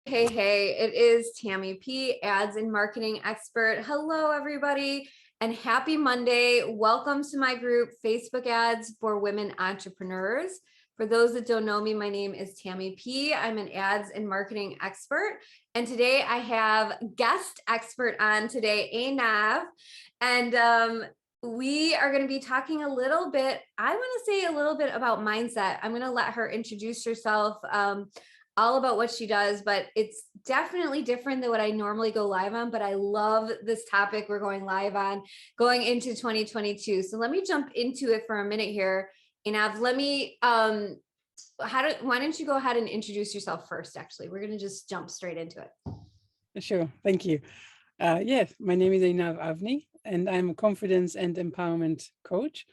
Hey, it is Tammy P, ads and marketing expert. Hello, everybody, and happy Monday. Welcome to my group, Facebook Ads for Women Entrepreneurs. For those that don't know me, my name is Tammy P. I'm an ads and marketing expert. And today I have guest expert on today, einav. And we are going to be talking a little bit, I want to say a little bit about mindset. I'm going to let her introduce herself. All about what she does, but it's definitely different than what I normally go live on. But I love this topic we're going live on going into 2022. So let me jump into it for a minute here. Einav, let me, why don't you go ahead and introduce yourself first? Actually, we're going to just jump straight into it. Sure. Thank you. Yes, my name is einav avni, and I'm a confidence and empowerment coach.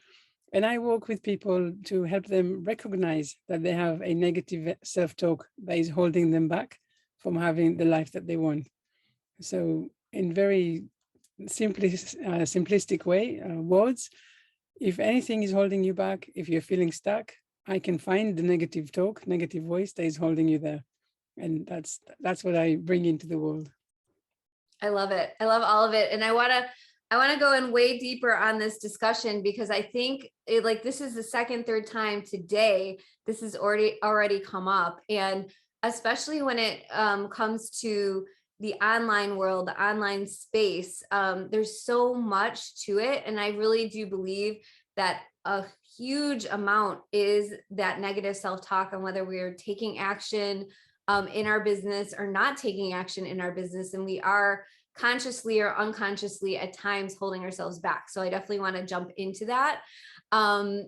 And I work with people to help them recognize that they have a negative self-talk that is holding them back from having the life that they want. So in very simplistic words, if anything is holding you back, if you're feeling stuck, I can find the negative talk, negative voice that is holding you there. And that's what I bring into the world. I love it. I love all of it. And I want to go in way deeper on this discussion because I think this is the second, third time today, this has already come up. And especially when it comes to the online world, the online space, there's so much to it. And I really do believe that a huge amount is that negative self-talk on whether we're taking action in our business or not taking action in our business. And we are consciously or unconsciously at times holding ourselves back. So I definitely want to jump into that and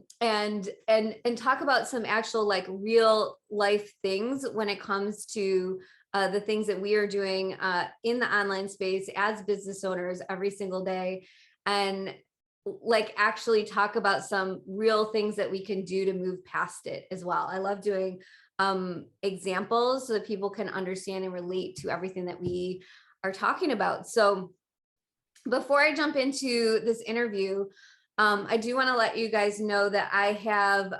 talk about some actual real life things when it comes to the things that we are doing in the online space as business owners every single day, and actually talk about some real things that we can do to move past it as well. I love doing examples so that people can understand and relate to everything that we are talking about. So before I jump into this interview, I do want to let you guys know that I have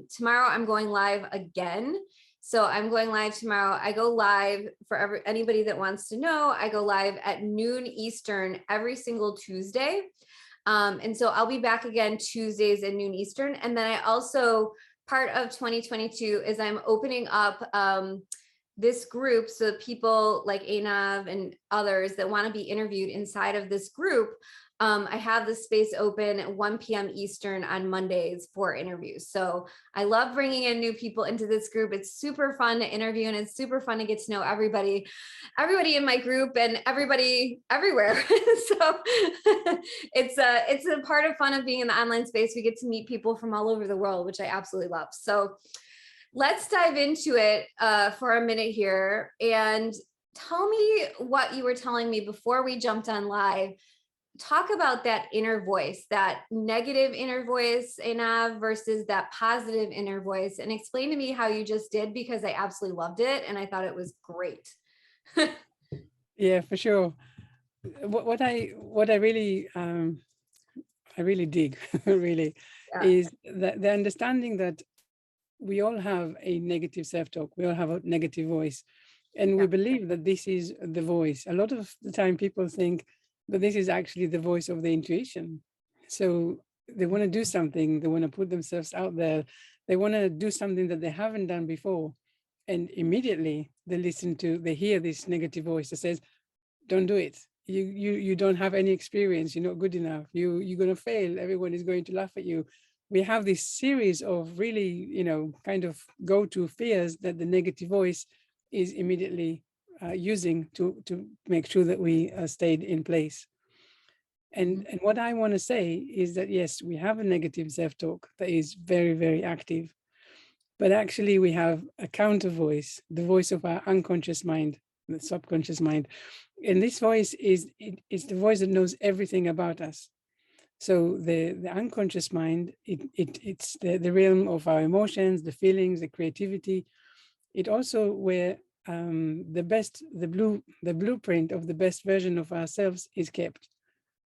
tomorrow I'm going live again. So I'm going live tomorrow. I go live for anybody that wants to know. I go live at noon Eastern every single Tuesday. And so I'll be back again Tuesdays at noon Eastern. And then I also, part of 2022 is I'm opening up this group, so people like einav and others that want to be interviewed inside of this group. I have this space open at 1 p.m. Eastern on Mondays for interviews. So I love bringing in new people into this group. It's super fun to interview, and it's super fun to get to know everybody in my group and everybody everywhere. So it's a part of fun of being in the online space. We get to meet people from all over the world, which I absolutely love. So let's dive into it for a minute here and tell me what you were telling me before we jumped on live. Talk about that inner voice, that negative inner voice, einav, versus that positive inner voice, and explain to me how you just did, because I absolutely loved it and I thought it was great. Yeah, for sure. What I really dig really is that the understanding that we all have a negative self-talk, we all have a negative voice, and we believe that this is the voice. A lot of the time people think that this is actually the voice of the intuition. So they want to do something, they want to put themselves out there, they want to do something that they haven't done before, and immediately they hear this negative voice that says, don't do it. You don't have any experience, you're not good enough, you're going to fail, everyone is going to laugh at you. We have this series of really, kind of go-to fears that the negative voice is immediately using to make sure that we stayed in place. And what I want to say is that, yes, we have a negative self-talk that is very, very active, but actually we have a counter voice, the voice of our unconscious mind, the subconscious mind. And this voice is the voice that knows everything about us. So the unconscious mind, it's the realm of our emotions, the feelings, the creativity. It also where the blueprint of the best version of ourselves is kept.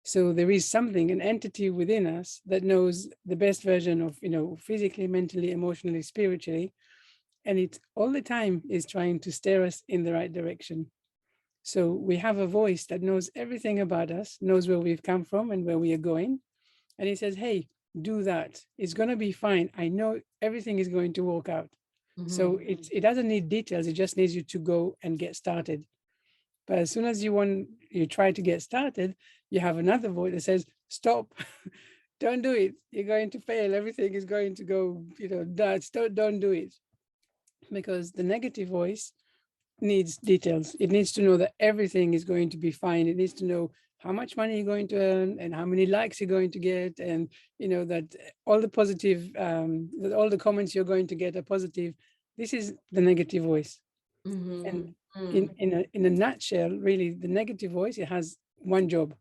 So there is something, an entity within us that knows the best version of, physically, mentally, emotionally, spiritually. and it all the time is trying to steer us in the right direction. So we have a voice that knows everything about us, knows where we've come from and where we are going. And it says, hey, do that. It's going to be fine. I know everything is going to work out. So it doesn't need details. It just needs you to go and get started. But as soon as you try to get started, you have another voice that says, stop, don't do it. You're going to fail. Everything is going to go, nuts. Don't do it. Because the negative voice needs details. It needs to know that everything is going to be fine. It needs to know how much money you're going to earn and how many likes you're going to get, and that all the positive, that all the comments you're going to get are positive. This is the negative voice. And in a nutshell, really, the negative voice, it has one job,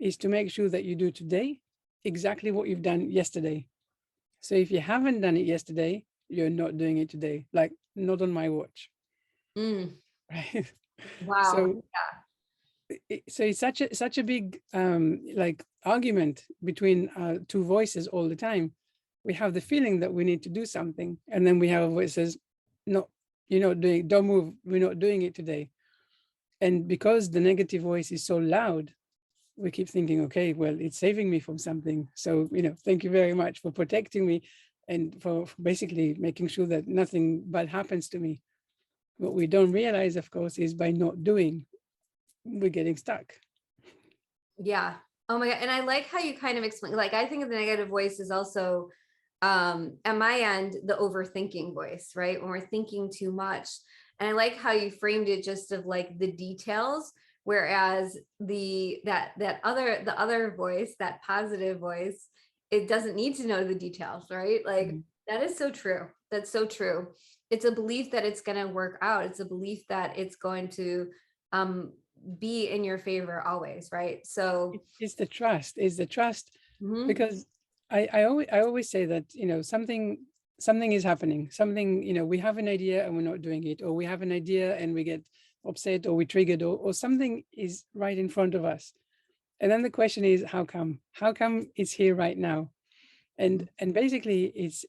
is to make sure that you do today exactly what you've done yesterday. So if you haven't done it yesterday, you're not doing it today, like not on my watch. Right. Wow. So so it's such a big like argument between two voices all the time. We have the feeling that we need to do something, and then we have a voice that says, no, you're not doing, don't move, we're not doing it today. And because the negative voice is so loud, we keep thinking, okay, well, it's saving me from something, so thank you very much for protecting me and for basically making sure that nothing bad happens to me. What we don't realize, of course, is by not doing, we're getting stuck. Yeah. Oh my God. And I like how you kind of explain, like, I think of the negative voice is also, at my end, the overthinking voice, right? When we're thinking too much. And I like how you framed it just of like the details, whereas the other voice, that positive voice, it doesn't need to know the details, right? Like that is so true. That's so true. It's a belief that it's going to work out. It's a belief that it's going to be in your favor always, right? So it's the trust, because I always say that something is happening, something, we have an idea and we're not doing it, or we have an idea and we get upset or we triggered, or something is right in front of us. And then the question is, how come it's here right now? And basically it's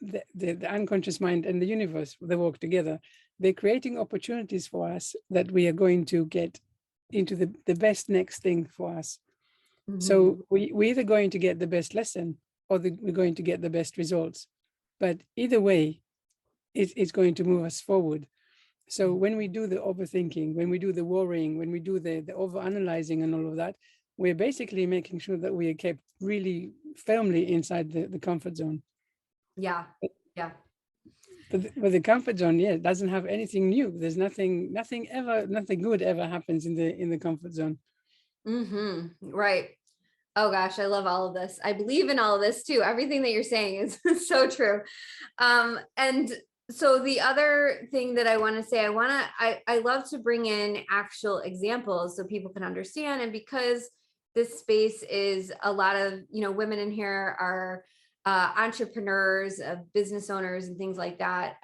the unconscious mind and the universe, they work together. They're creating opportunities for us that we are going to get into the best next thing for us. So we're either going to get the best lesson or we're going to get the best results. But either way, it's going to move us forward. So when we do the overthinking, when we do the worrying, when we do the overanalyzing and all of that, we're basically making sure that we are kept really firmly inside the comfort zone. Yeah. Yeah. But the comfort zone, yeah, doesn't have anything new. There's nothing good ever happens in the comfort zone. Right. Oh gosh, I love all of this. I believe in all of this too. Everything that you're saying is so true. And so the other thing that I want to say, I love to bring in actual examples so people can understand. And because this space is a lot of, women in here are entrepreneurs, business owners and things like that.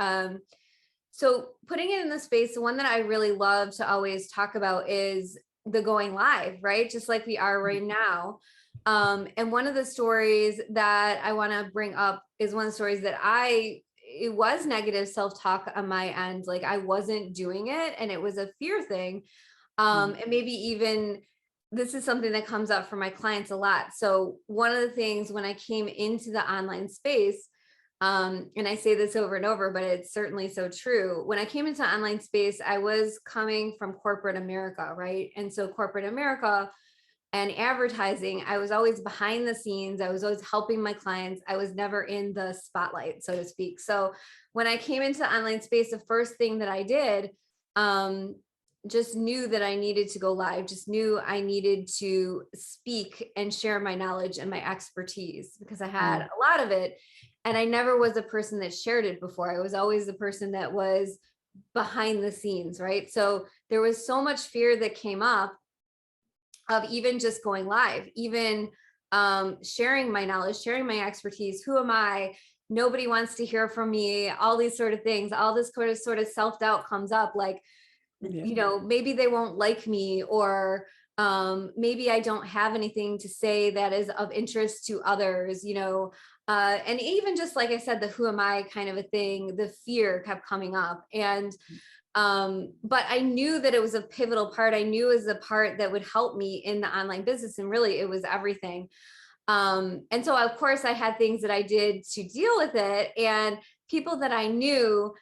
So putting it in the space, the one that I really love to always talk about is the going live, right? Just like we are right now. And one of the stories that I want to bring up is one of the stories that it was negative self-talk on my end. Like I wasn't doing it and it was a fear thing. And maybe even this is something that comes up for my clients a lot. So one of the things when I came into the online space, and I say this over and over, but it's certainly so true. When I came into online space, I was coming from corporate America, right? And so corporate America and advertising, I was always behind the scenes. I was always helping my clients. I was never in the spotlight, so to speak. So when I came into online space, the first thing that I did, just knew that I needed to go live, just knew I needed to speak and share my knowledge and my expertise because I had a lot of it. And I never was a person that shared it before. I was always the person that was behind the scenes, right? So there was so much fear that came up of even just going live, even sharing my knowledge, sharing my expertise. Who am I? Nobody wants to hear from me. All these sort of things, all this sort of self-doubt comes up, like, maybe they won't like me, or maybe I don't have anything to say that is of interest to others. And even just like I said, the who am I kind of a thing, the fear kept coming up. And but I knew that it was a pivotal part. I knew it was a part that would help me in the online business. And really it was everything. And so of course I had things that I did to deal with it, and people that I knew,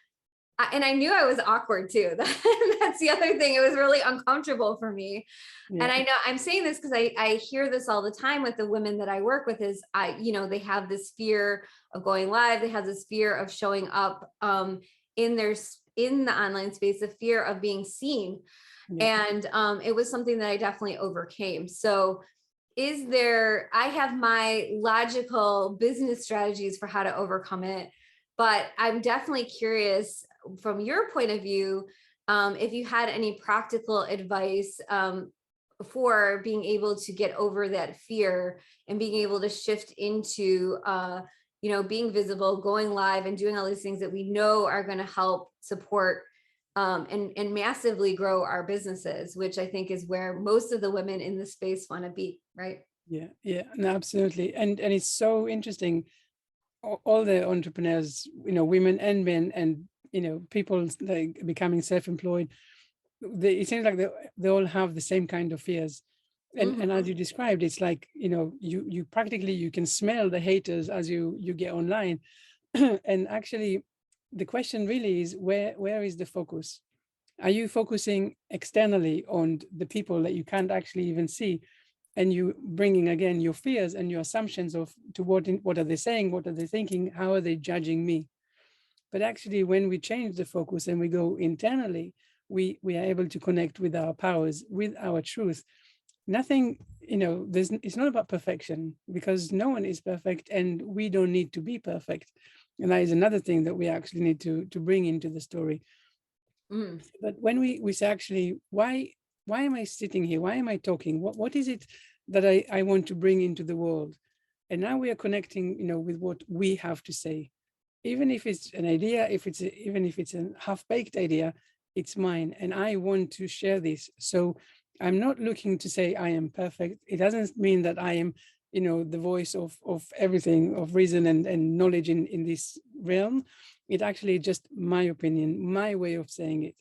and I knew I was awkward too. That's the other thing. It was really uncomfortable for me. And Yeah. I know I'm saying this because I hear this all the time with the women that I work with is they have this fear of going live. They have this fear of showing up in in the online space, the fear of being seen. Yeah. And it was something that I definitely overcame. So I have my logical business strategies for how to overcome it, but I'm definitely curious from your point of view, if you had any practical advice for being able to get over that fear and being able to shift into being visible, going live, and doing all these things that we know are going to help support and massively grow our businesses, which I think is where most of the women in the space want to be, right? Yeah. Yeah. No, absolutely. And it's so interesting. All the entrepreneurs, women and men, and people like becoming self-employed, it seems like they all have the same kind of fears. And Mhm. as you described, it's like, you practically, you can smell the haters as you get online. And actually the question really is, where is the focus? Are you focusing externally on the people that you can't actually even see, and you bringing again your fears and your assumptions of to what are they saying, what are they thinking, how are they judging me? But actually, when we change the focus and we go internally, we are able to connect with our powers, with our truth. Nothing, it's not about perfection, because no one is perfect and we don't need to be perfect. And that is another thing that we actually need to bring into the story. Mm. But when we say, actually, why am I sitting here? Why am I talking? What is it that I want to bring into the world? And now we are connecting, with what we have to say. Even if it's an idea, even if it's a half-baked idea, it's mine, and I want to share this. So I'm not looking to say I am perfect. It doesn't mean that I am, the voice of everything, of reason and knowledge in this realm. It actually just my opinion, my way of saying it.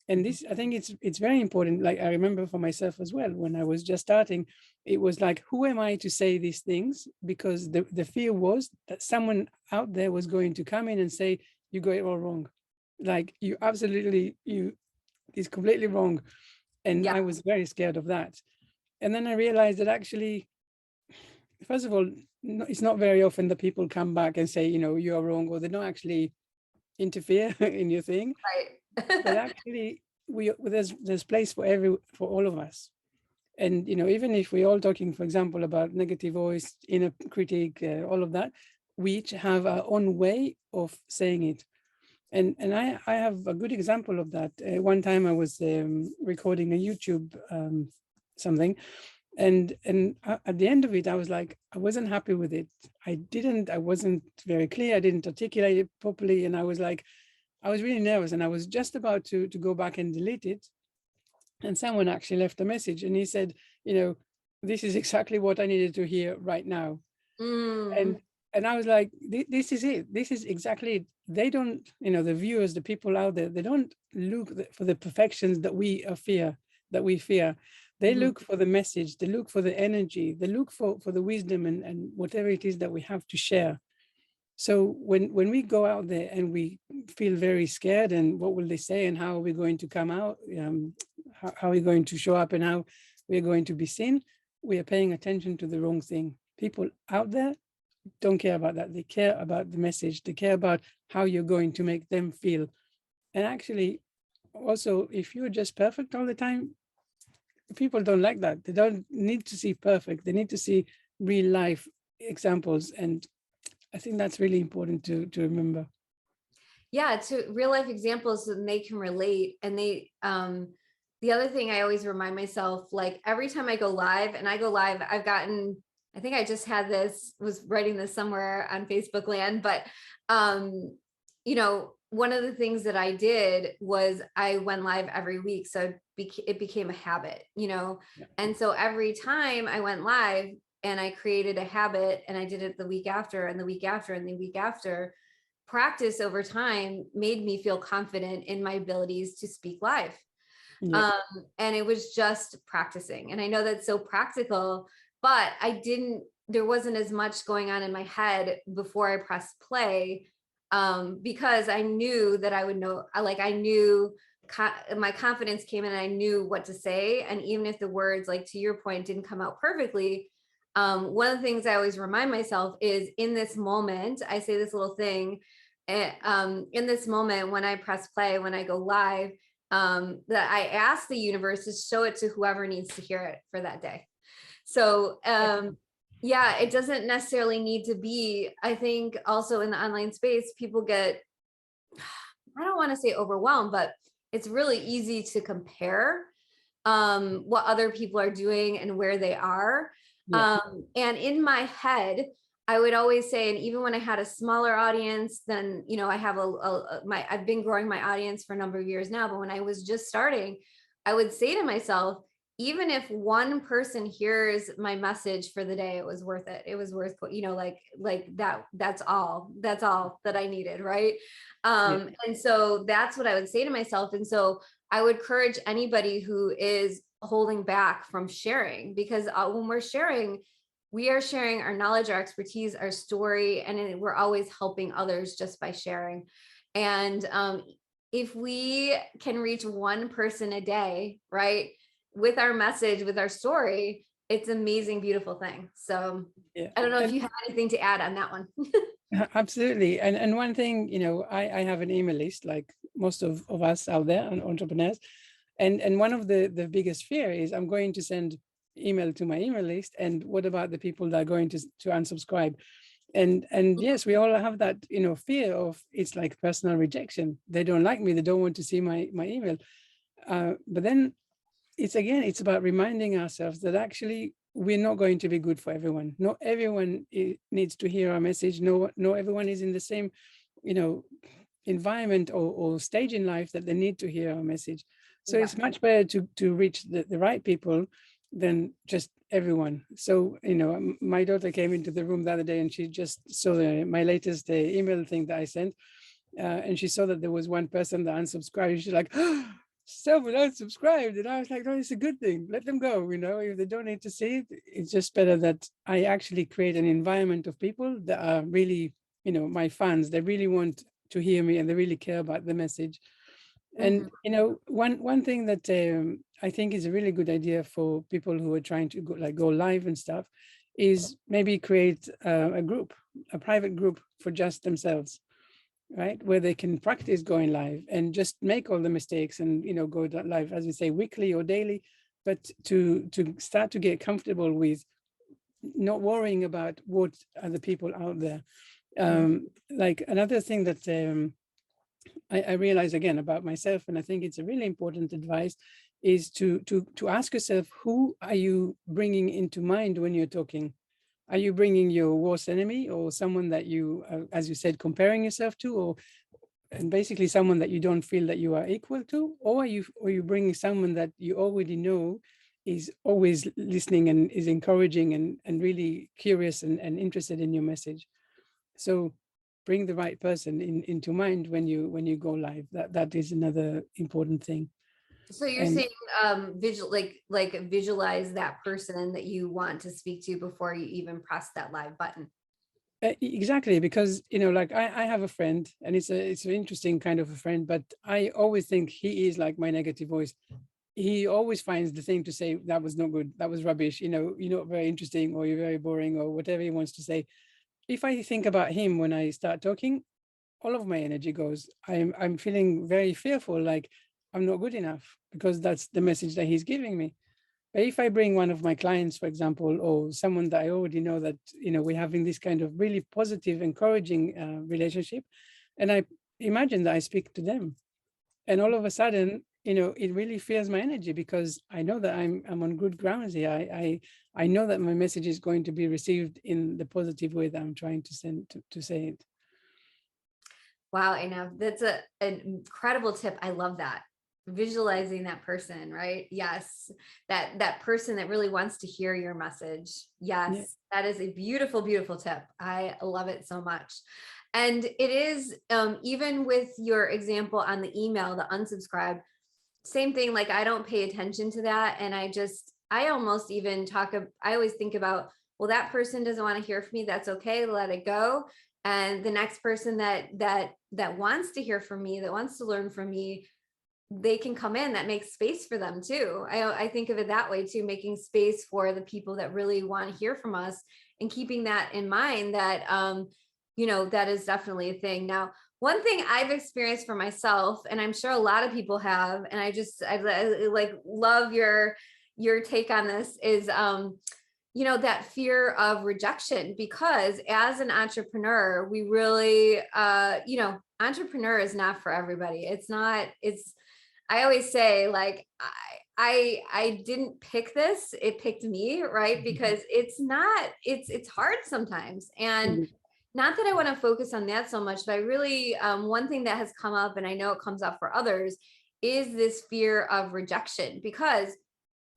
And this, I think it's very important. Like, I remember for myself as well, when I was just starting, it was like, who am I to say these things? Because the fear was that someone out there was going to come in and say, you got it all wrong. Like, it's completely wrong. And Yeah. I was very scared of that. And then I realized that actually, first of all, it's not very often that people come back and say, you're wrong, or they don't actually interfere in your thing. But Right. actually, there's place for all of us. And even if we're all talking, for example, about negative voice, inner critic, all of that, we each have our own way of saying it. And I have a good example of that. One time I was recording a YouTube something, and at the end of it, I was like, I wasn't happy with it. I wasn't very clear. I didn't articulate it properly, and I was like, I was really nervous, and I was just about to go back and delete it. And someone actually left a message, and he said, this is exactly what I needed to hear right now. Mm. And I was like, this is it. This is exactly it. They don't, the viewers, the people out there, they don't look for the perfections that we fear. They Mhm. look for the message, they look for the energy, they look for the wisdom and whatever it is that we have to share. So when we go out there and we feel very scared, and what will they say, and how are we going to come out, how are we going to show up, and how we're going to be seen, we are paying attention to the wrong thing. People out there don't care about that. They care about the message. They care about how you're going to make them feel. And actually, also, if you're just perfect all the time, people don't like that. They don't need to see perfect. They need to see real life examples. And I think that's really important to remember. Yeah, to real life examples, and they can relate. And the other thing I always remind myself, like every time I go live, and I go live, I think I just was writing this somewhere on Facebook land, but um, one of the things that I did was I went live every week. So it became a habit, Yeah. and so every time I went live, and I created a habit, and I did it the week after and the week after and the week after. Practice over time made me feel confident in my abilities to speak live. Yeah. Um, and it was just practicing. And I know that's so practical, but there wasn't as much going on in my head before I pressed play, because I knew that I would know, I knew my confidence came in and I knew what to say. And even if the words, like to your point, didn't come out perfectly, one of the things I always remind myself is, in this moment, I say this little thing, in this moment, when I press play, when I go live, that I ask the universe to show it to whoever needs to hear it for that day. So yeah, it doesn't necessarily need to be, I think also in the online space, people get, I don't want to say overwhelmed, but it's really easy to compare what other people are doing and where they are. Yeah. And in my head, I would always say, and even when I had a smaller audience, then, I have I've been growing my audience for a number of years now, but when I was just starting, I would say to myself, even if one person hears my message for the day, it was worth it. It was worth, that's all that I needed. Right. Yeah. And so that's what I would say to myself. And so I would encourage anybody who is holding back from sharing, because when we're sharing, we are sharing our knowledge, our expertise, our story, and we're always helping others just by sharing. And if we can reach one person a day, right, with our message, with our story, it's an amazing, beautiful thing. So Yeah. I don't know if And you have anything to add on that one. absolutely. And one thing, I have an email list, like most of us out there and entrepreneurs. And one of the biggest fear is, I'm going to send email to my email list, and what about the people that are going to unsubscribe? And yes, we all have that, fear of, it's like personal rejection. They don't like me, they don't want to see my email. But then it's about reminding ourselves that actually we're not going to be good for everyone. Not everyone needs to hear our message. No, everyone is in the same, you know, environment or stage in life that they need to hear our message. So Yeah. it's much better to reach the right people than just everyone. So, my daughter came into the room the other day, and she just saw my latest email thing that I sent. And she saw that there was one person that unsubscribed. She's like, someone unsubscribed. And I was like, no, it's a good thing. Let them go. If they don't need to see it, it's just better that I actually create an environment of people that are really, my fans. They really want to hear me, and they really care about the message. Mhm. And one thing that I think is a really good idea for people who are trying to go live and stuff, is maybe create a private group for just themselves, right, where they can practice going live and just make all the mistakes, and go live, as we say, weekly or daily, but to start to get comfortable with not worrying about what other people out there. Like another thing that I realize again about myself, and I think it's a really important advice, is to ask yourself, who are you bringing into mind when you're talking? Are you bringing your worst enemy, or someone that you, as you said, comparing yourself to, or and basically someone that you don't feel that you are equal to, or are you bringing someone that you already know is always listening and is encouraging and really curious and interested in your message? So bring the right person into mind when you go live. That is another important thing. So you're And saying visualize that person that you want to speak to before you even press that live button. exactly, because like I have a friend, and it's an interesting kind of a friend, but I always think he is like my negative voice. He always finds the thing to say, that was not good, that was rubbish, you're not very interesting, or you're very boring, or whatever he wants to say. If I think about him when I start talking, all of my energy goes. I'm feeling very fearful, like I'm not good enough, because that's the message that he's giving me. But if I bring one of my clients, for example, or someone that I already know, that we're having this kind of really positive, encouraging relationship, and I imagine that I speak to them, and all of a sudden, it really feels my energy, because I know that I'm on good grounds here. I know that my message is going to be received in the positive way that I'm trying to send to say it. Wow, Einav, that's an incredible tip. I love that. visualizing that person, right? Yes. That person that really wants to hear your message. Yeah. Yes. That is a beautiful, beautiful tip. I love it so much. And it is, even with your example on the email, the unsubscribe, same thing. Like, I don't pay attention to that. And I almost even I always think about, well, that person doesn't want to hear from me. That's okay. Let it go. And the next person that wants to hear from me, that wants to learn from me, they can come in. That makes space for them too. I think of it that way too, making space for the people that really want to hear from us, and keeping that in mind, that that is definitely a thing. Now, one thing I've experienced for myself, and I'm sure a lot of people have, and I like love your take on this, is that fear of rejection, because as an entrepreneur, we really entrepreneur is not for everybody. I always say, like, I didn't pick this, it picked me, right? Because it's hard sometimes. And Mhm. not that I want to focus on that so much, but I really, one thing that has come up, and I know it comes up for others, is this fear of rejection. Because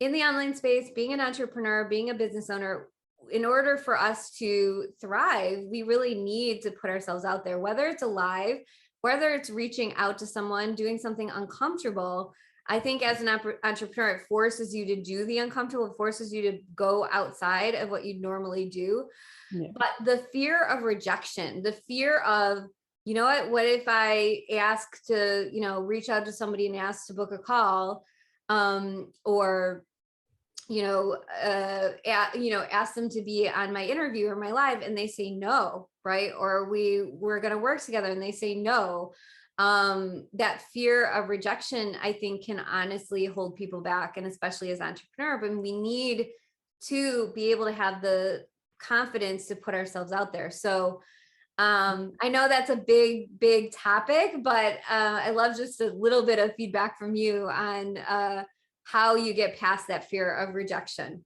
in the online space, being an entrepreneur, being a business owner, in order for us to thrive, we really need to put ourselves out there, whether it's alive, whether it's reaching out to someone, doing something uncomfortable. I think as an entrepreneur, it forces you to do the uncomfortable, it forces you to go outside of what you normally do. Yeah. But the fear of rejection, the fear of, what if I ask to, reach out to somebody and ask to book a call, or ask them to be on my interview or my live, and they say no, right? Or we're going to work together and they say no. That fear of rejection, I think, can honestly hold people back, and especially as entrepreneur. But we need to be able to have the confidence to put ourselves out there. So I know that's a big, big topic, but I love just a little bit of feedback from you on how you get past that fear of rejection.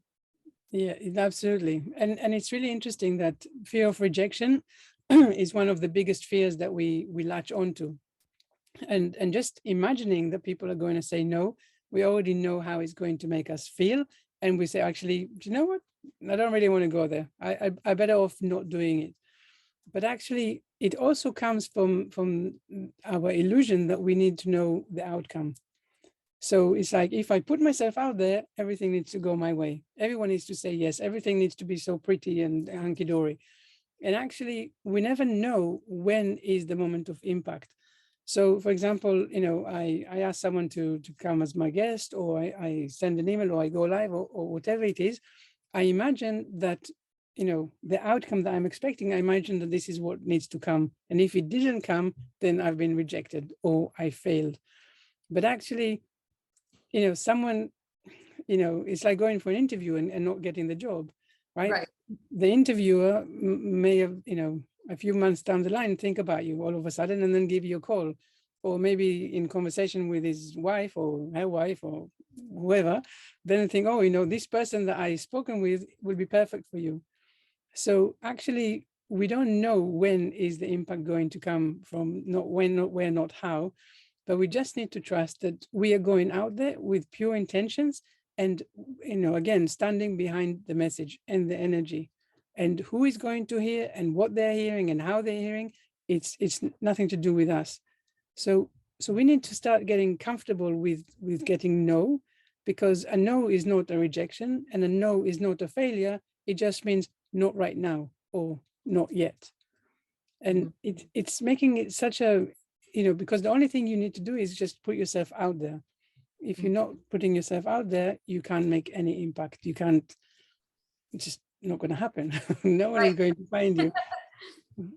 Yeah, absolutely. And it's really interesting that fear of rejection is one of the biggest fears that we latch onto. And just imagining that people are going to say no, we already know how it's going to make us feel. And we say, actually, do you know what? I don't really want to go there. I better off not doing it. But actually, it also comes from our illusion that we need to know the outcome. So it's like, if I put myself out there, everything needs to go my way. Everyone needs to say yes. Everything needs to be so pretty and hunky-dory. And actually, we never know when is the moment of impact. So, for example, I ask someone to come as my guest, or I send an email, or I go live, or whatever it is. I imagine that, the outcome that I'm expecting, I imagine that this is what needs to come. And if it didn't come, then I've been rejected or I failed. But actually, someone, it's like going for an interview and not getting the job, right? Right. The interviewer may have, a few months down the line, think about you all of a sudden and then give you a call, or maybe in conversation with his wife or her wife or whoever, then think, oh, this person that I spoken with will be perfect for you. So actually, we don't know when is the impact going to come from, not when, not where, not how, but we just need to trust that we are going out there with pure intentions, and again, standing behind the message and the energy, and who is going to hear and what they're hearing and how they're hearing. It's nothing to do with us. So we need to start getting comfortable with getting no, because a no is not a rejection, and a no is not a failure. It just means not right now or not yet. And Mhm. it's making it such a, because the only thing you need to do is just put yourself out there. If you're not putting yourself out there, you can't make any impact. You can't, it's just not going to happen. No one is Right. going to find you.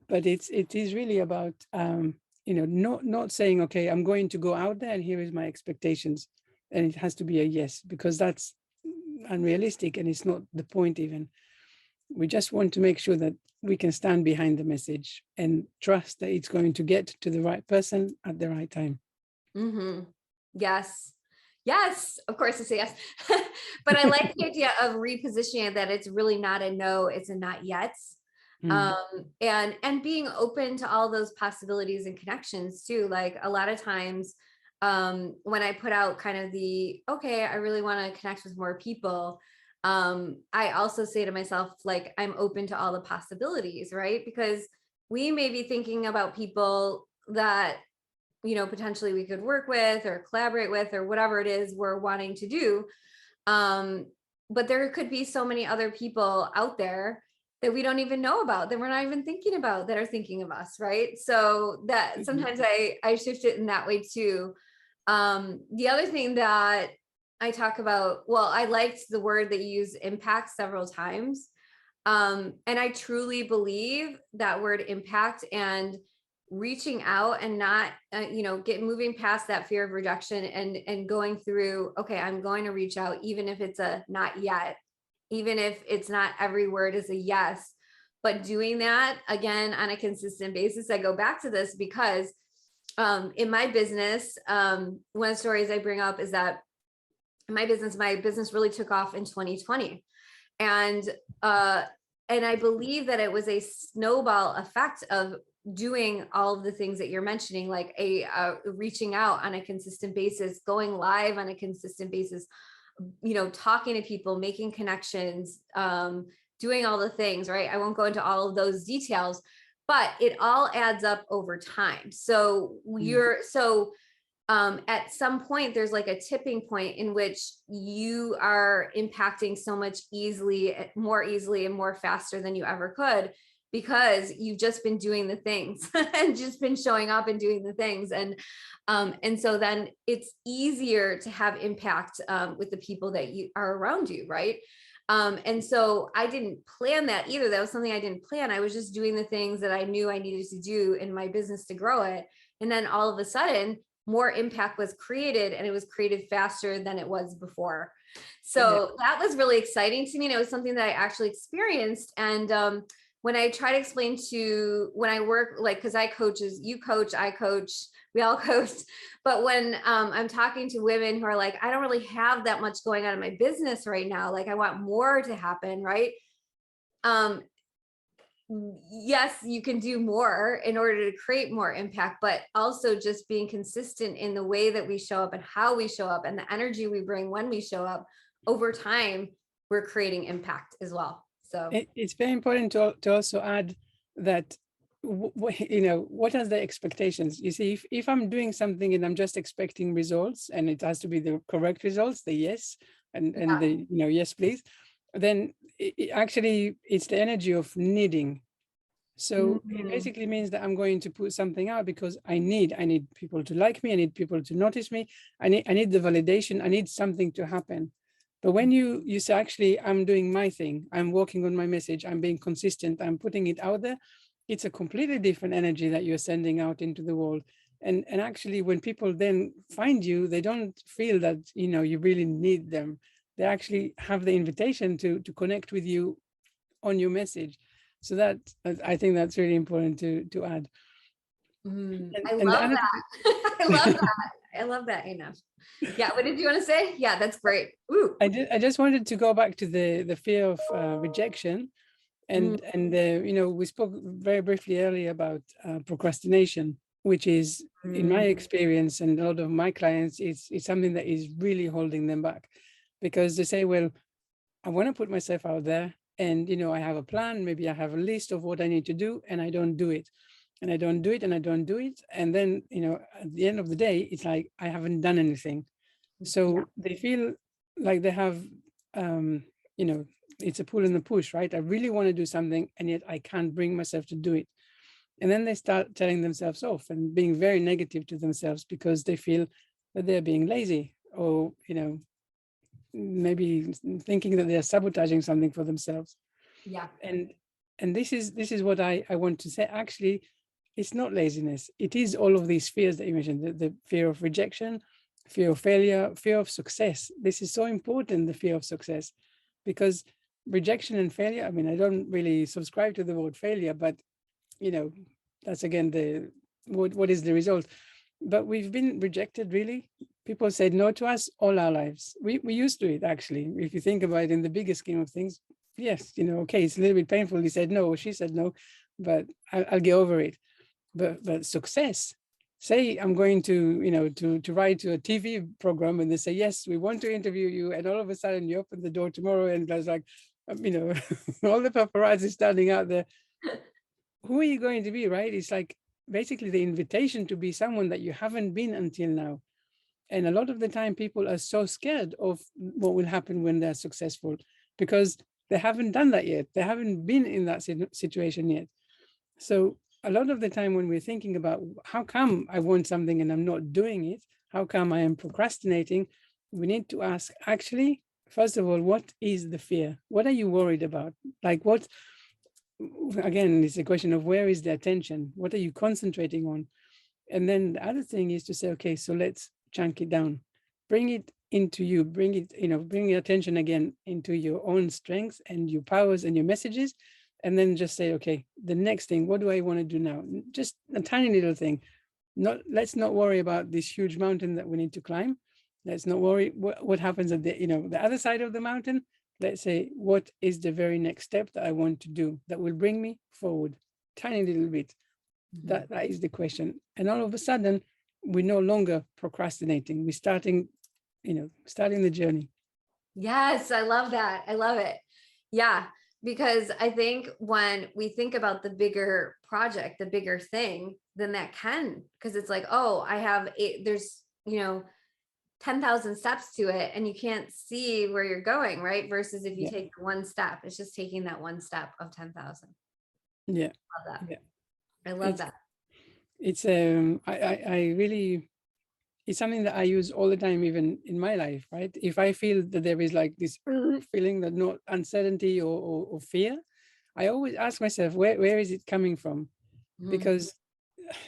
But it is really about, not saying, okay, I'm going to go out there and here is my expectations, and it has to be a yes, because that's unrealistic and it's not the point even. We just want to make sure that we can stand behind the message and trust that it's going to get to the right person at the right time. Mm-hmm. Yes. Yes. Of course, it's a yes. But I like the idea of repositioning, that it's really not a no, it's a not yet. Mm, And being open to all those possibilities and connections too. Like, a lot of times, when I put out kind of okay, I really want to connect with more people. I also say to myself, like, I'm open to all the possibilities, right? Because we may be thinking about people that, potentially we could work with or collaborate with or whatever it is we're wanting to do. But there could be so many other people out there that we don't even know about, that we're not even thinking about, that are thinking of us, right? So that sometimes I shift it in that way too. The other thing that I talk about, well, I liked the word that you use, impact, several times. And I truly believe that word impact and reaching out and not, moving past that fear of rejection and going through, okay, I'm going to reach out, even if it's a not yet, even if it's not every word is a yes, but doing that again on a consistent basis. I go back to this because in my business, one of the stories I bring up is that my business really took off in 2020. And I believe that it was a snowball effect of doing all of the things that you're mentioning, like reaching out on a consistent basis, going live on a consistent basis, talking to people, making connections, doing all the things, right? I won't go into all of those details, but it all adds up over time. So at some point, there's like a tipping point in which you are impacting so much more easily and more faster than you ever could, because you've just been doing the things and just been showing up and doing the things. And so then it's easier to have impact with the people that you are around you, right? And so I didn't plan that either. That was something I didn't plan. I was just doing the things that I knew I needed to do in my business to grow it. And then all of a sudden, more impact was created, and it was created faster than it was before. So that was really exciting to me. And it was something that I actually experienced. And when I try to explain when I work, like, because you coach, I coach, we all coach. But when I'm talking to women who are like, I don't really have that much going on in my business right now, like I want more to happen, right? Yes, you can do more in order to create more impact, but also just being consistent in the way that we show up and how we show up and the energy we bring when we show up. Over time, we're creating impact as well. So it's very important to also add that, what are the expectations? You see, if I'm doing something and I'm just expecting results, and it has to be the correct results, the yes, and the, yes, please, then actually it's the energy of needing. So it basically means that I'm going to put something out because I need people to like me. I need people to notice me. I need the validation. I need something to happen. But when you say, actually, I'm doing my thing, I'm working on my message, I'm being consistent, I'm putting it out there, it's a completely different energy that you're sending out into the world. And actually, when people then find you, they don't feel that, you really need them. They actually have the invitation to connect with you on your message. So that, I think that's really important to add. I love that. I love that. I love that, einav. Yeah. What did you want to say? Yeah, that's great. Ooh. I just wanted to go back to the fear of rejection. And we spoke very briefly earlier about procrastination, which is, in my experience and a lot of my clients, it's something that is really holding them back, because they say, well, I want to put myself out there, and I have a plan, maybe I have a list of what I need to do, and I don't do it, and I don't do it, and I don't do it, and then at the end of the day, it's like I haven't done anything. So they feel like they have it's a pull and a push, right? I really want to do something, and yet I can't bring myself to do it. And then they start telling themselves off and being very negative to themselves because they feel that they're being lazy, or maybe thinking that they're sabotaging something for themselves. And this is what I want to say. Actually, it's not laziness. It is all of these fears that you mentioned, the fear of rejection, fear of failure, fear of success. This is so important, the fear of success, because rejection and failure, I mean, I don't really subscribe to the word failure, but that's again what is the result. But we've been rejected, really. People said no to us all our lives. We used to it, actually. If you think about it in the bigger scheme of things, yes, okay, it's a little bit painful. He said no, or she said no, but I'll get over it. But success, say I'm going to, to write to a TV program, and they say, yes, we want to interview you. And all of a sudden you open the door tomorrow and there's like, all the paparazzi standing out there. Who are you going to be, right? It's like basically the invitation to be someone that you haven't been until now. And a lot of the time people are so scared of what will happen when they're successful because they haven't done that yet. They haven't been in that situation yet. So a lot of the time when we're thinking about how come I want something and I'm not doing it, how come I am procrastinating, we need to ask, actually, first of all, what is the fear? What are you worried about? Like what, again, it's a question of where is the attention? What are you concentrating on? And then the other thing is to say, okay, so let's chunk it down, bring it into you, bring it, bring your attention again into your own strengths and your powers and your messages. And then just say, okay, the next thing, what do I want to do now? Just a tiny little thing. Let's not worry about this huge mountain that we need to climb. Let's not worry what happens at the other side of the mountain. Let's say, what is the very next step that I want to do that will bring me forward? Tiny little bit. That is the question. And all of a sudden, we're no longer procrastinating. We're starting the journey. Yes, I love that. I love it. Yeah, because I think when we think about the bigger project, the bigger thing, then that can, because it's like, oh, I have there's, 10,000 steps to it and you can't see where you're going, right? Versus if you take one step, it's just taking that one step of 10,000. Yeah. Love that. Yeah. I love that. It's I really, it's something that I use all the time, even in my life, right? If I feel that there is like this feeling that not uncertainty or fear, I always ask myself, where is it coming from? Because,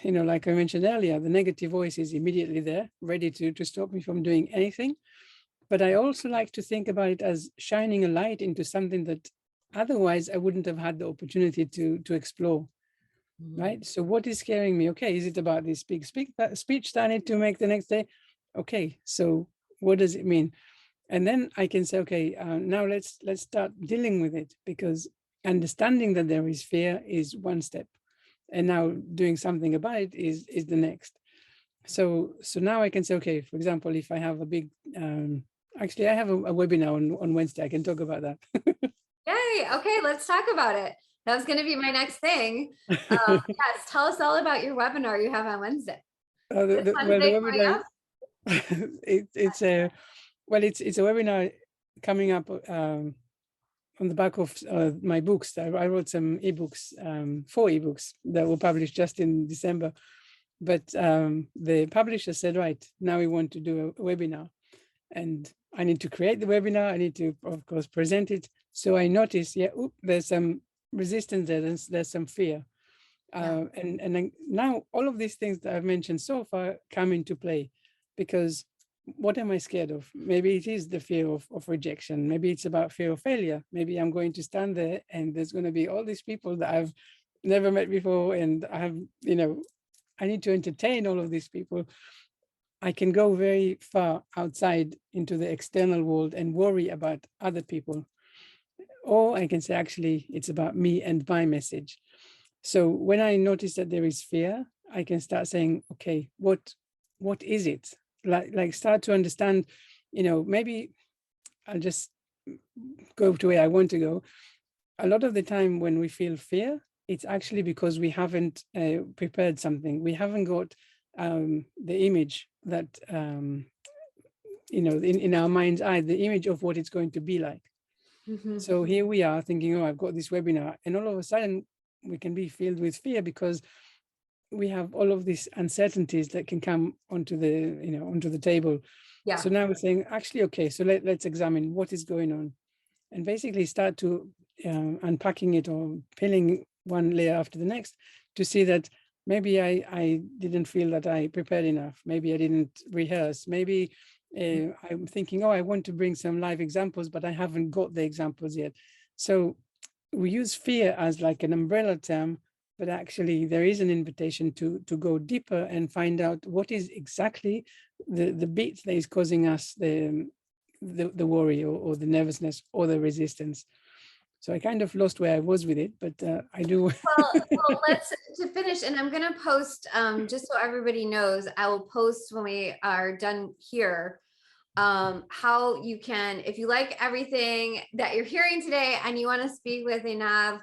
like I mentioned earlier, the negative voice is immediately there, ready to stop me from doing anything. But I also like to think about it as shining a light into something that otherwise I wouldn't have had the opportunity to explore. Right. So what is scaring me? Okay, is it about this big speech that I need to make the next day? Okay, so what does it mean? And then I can say, okay, now let's start dealing with it, because understanding that there is fear is one step, and now doing something about it is the next. So now I can say, okay, for example, if I have a big, actually I have a webinar on Wednesday. I can talk about that. Yay. Okay, let's talk about it. That was going to be my next thing. Yes, tell us all about your webinar you have on Wednesday. The webinar, it's a webinar coming up on the back of my books. I wrote some ebooks, 4 ebooks that were published just in December. But the publisher said, right, now we want to do a webinar. And I need to create the webinar. I need to, of course, present it. So I noticed, there's some resistance there. There's some fear. And now all of these things that I've mentioned so far come into play, because what am I scared of? Maybe it is the fear of rejection. Maybe it's about fear of failure. Maybe I'm going to stand there and there's going to be all these people that I've never met before. And I have, I need to entertain all of these people. I can go very far outside into the external world and worry about other people. Or I can say, actually, it's about me and my message. So when I notice that there is fear, I can start saying, okay, what is it? Like start to understand, maybe I'll just go to where I want to go. A lot of the time when we feel fear, it's actually because we haven't prepared something. We haven't got the image that, in our mind's eye, the image of what it's going to be like. So here we are thinking, oh, I've got this webinar. And all of a sudden, we can be filled with fear because we have all of these uncertainties that can come onto the table. Yeah. So now we're saying, actually, okay, so let's examine what is going on, and basically start to unpacking it or peeling one layer after the next to see that maybe I didn't feel that I prepared enough. Maybe I didn't rehearse. Maybe I'm thinking, oh, I want to bring some live examples, but I haven't got the examples yet. So we use fear as like an umbrella term, but actually there is an invitation to go deeper and find out what is exactly the bit that is causing us the worry or the nervousness or the resistance. So I kind of lost where I was with it, but I do. Well, let's to finish, and I'm gonna post just so everybody knows, I will post when we are done here how you can, if you like everything that you're hearing today and you want to speak with einav,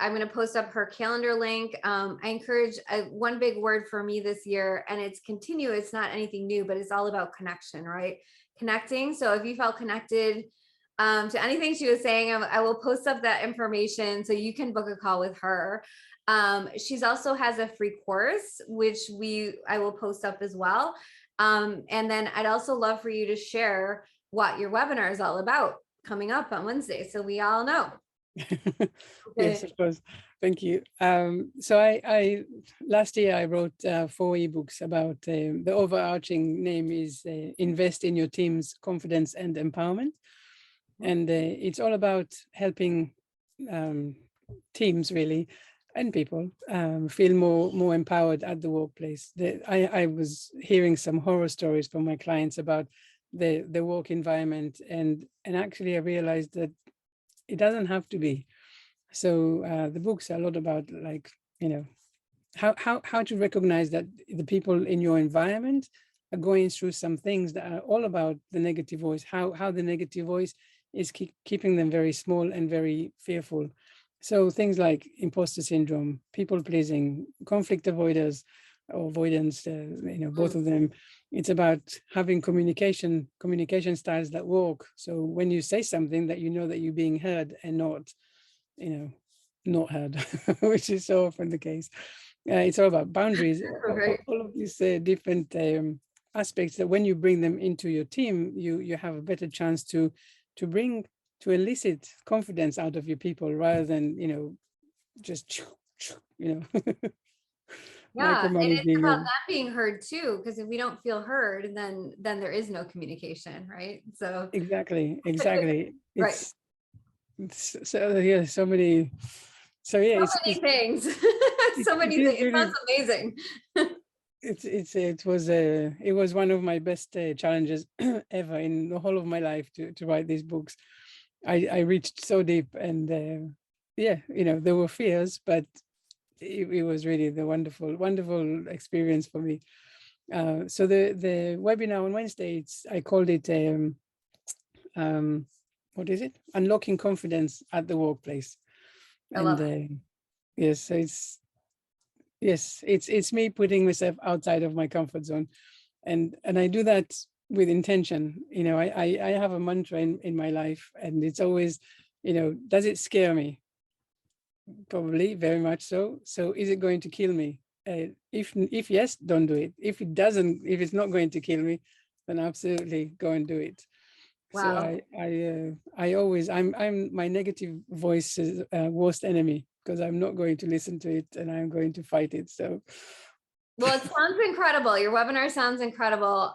I'm going to post up her calendar link. I encourage one big word for me this year, and it's continue. It's not anything new, but it's all about connection, right? Connecting. So if you felt connected to anything she was saying, I will post up that information so you can book a call with her. She's also has a free course, which I will post up as well. And then I'd also love for you to share what your webinar is all about coming up on Wednesday, so we all know. Yes, of course. Thank you. So I last year I wrote 4 ebooks about the overarching name is Invest in Your Team's Confidence and Empowerment. And it's all about helping teams really and people feel more empowered at the workplace. I was hearing some horror stories from my clients about the work environment, and actually I realized that it doesn't have to be. So the books are a lot about, like, you know, how to recognize that the people in your environment are going through some things that are all about the negative voice, how the negative voice is keeping them very small and very fearful. So things like imposter syndrome, people pleasing, conflict avoidance, both of them. It's about having communication styles that work. So when you say something, that you know that you're being heard and not heard, which is so often the case. It's all about boundaries, all of these different aspects that when you bring them into your team, you have a better chance to elicit confidence out of your people, rather than just Yeah, and it's micromanaging. about them being heard too, because if we don't feel heard, then there is no communication, right? So Exactly. right. So yeah, so many. So yeah, So many things. So it many is things. It really. sounds amazing. It was one of my best challenges ever in the whole of my life to write these books. I reached so deep, and there were fears, but it was really the wonderful experience for me. So the webinar on Wednesday, I called it what is it? Unlocking Confidence at the Workplace. I love it. And yes, so it's me putting myself outside of my comfort zone, and I do that with intention. I have a mantra in my life, and it's always, does it scare me? Probably, very much so. So is it going to kill me? If yes, don't do it. If it's not going to kill me, then absolutely go and do it. So Wow. I always, I'm my negative voice's worst enemy, because I'm not going to listen to it, and I'm going to fight it. So Well, it sounds incredible. Your webinar sounds incredible.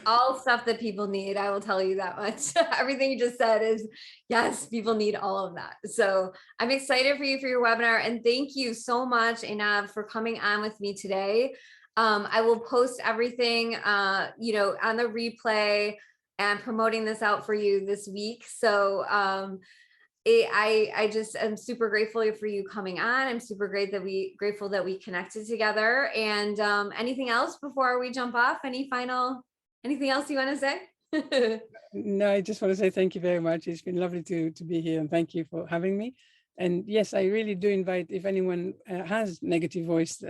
All stuff that people need, I will tell you that much. Everything you just said is, yes, people need all of that. So I'm excited for you for your webinar, and thank you so much, einav, for coming on with me today. I will post everything, on the replay and promoting this out for you this week. So I just am super grateful for you coming on. I'm super grateful that we connected together. And anything else before we jump off? Anything else you want to say? No, I just want to say thank you very much. It's been lovely to be here, and thank you for having me. And yes, I really do invite, if anyone has negative voice,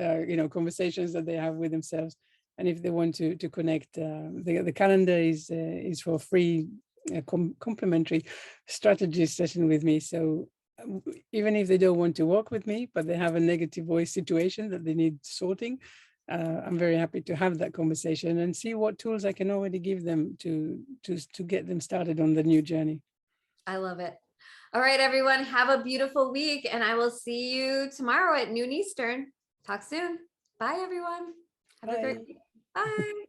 conversations that they have with themselves, and if they want to connect, the calendar is for free complimentary strategy session with me. So even if they don't want to work with me, but they have a negative voice situation that they need sorting, I'm very happy to have that conversation and see what tools I can already give them to get them started on the new journey. I love it. All right, everyone, have a beautiful week, and I will see you tomorrow at noon Eastern. Talk soon. Bye, everyone. Have a great week. Bye.